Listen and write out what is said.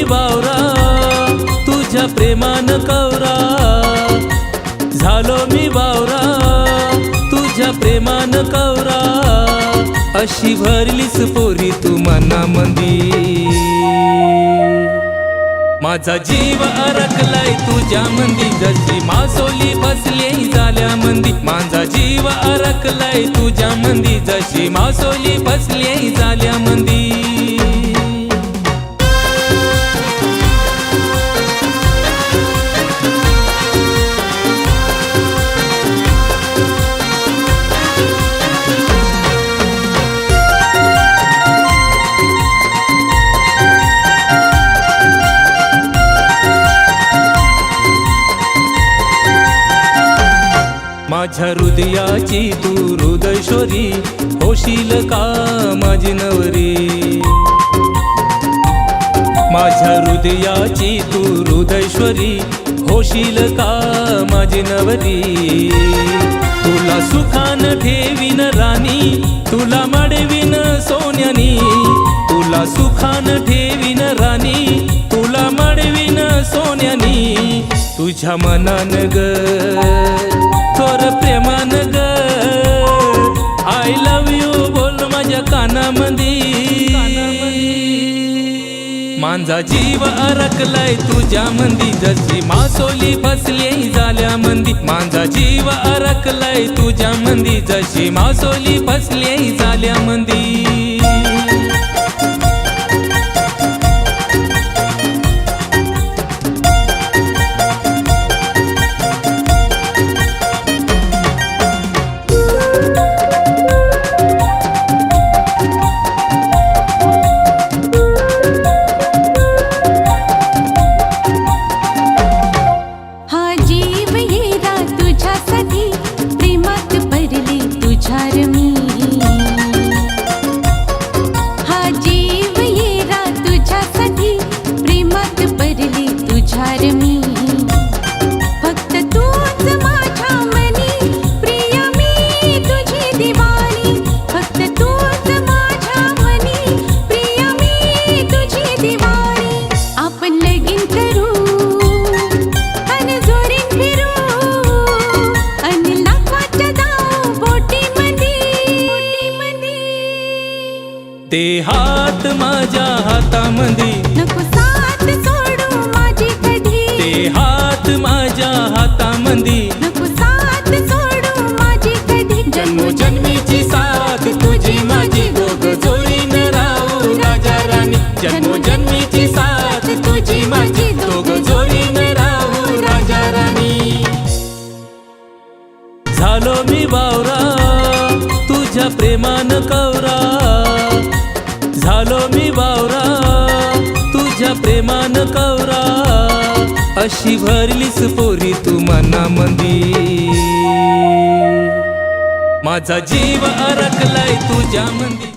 बावरा तुझ्या प्रेमान कवरा, झालो मी बावरा तुझ्या प्रेमान कवरा, अशी भरलीस पोरी तू मनामंदी। माझा जीव अरकलाय तुझ्या मंदी, जशी मासोली फसली झाल्या मंदी। माझा जीव अरकलाय तुझ्या मंदी, जशी मासोली फसली झाल्या मंदी। माझ्या हृदयाची तू हृदयश्वरी, होशील का माझी नवरी। माझ्या हृदयाची तू हृदयश्वरी, होशील का माझी नवरी। तुला सुखान ठेवीन राणी, तुला मडवीन सोन्यानी। तुला सुखान ठेवीन राणी, तुला मडवीन सोन्यानी। तुझ्या मनान ग थोर प्रेमान ग, आय लव यू बोल माझ्या कानामंदी। माझा जीव अरकलाय तुझ्या मंदी, जशी मासोली फसली झाल्या मंदी। माझा जीव अरकलाय तुझ्या मंदी, जशी मासोली फसली झाल्या मंदी। फक्त तूच माझ्या मनी, प्रिय मी तुझी दिवाणी। फक्त तूच माझ्या मनी, प्रिय मी तुझी दिवाणी। आपण लगीन करू अन जोरीन फिरू, अन लाखाच्या जाऊ बोटीमंदी। ते हात माझ्या हातामंदी, नको साथ सोडू माझी कधी। ते हात माझ्या हातामंदी, नको साथ सोडू माझी कधी। जन्मोजन्मीची साथ तुझी माझी, दोघ जोडीन राहू राजा राणी। जन्मोजन्मीची साथ तुझी माझी, दोघ जोडीन राहू राजा राणी। झालो मी बावरा तुझ्या प्रेमान कवरा, झालो मी बावरा तुझ्या प्रेमान कवरा, अशी भरलीस पोरी तू मनामंदी। माझा जीव अरकलाय तुझ्या मंदी।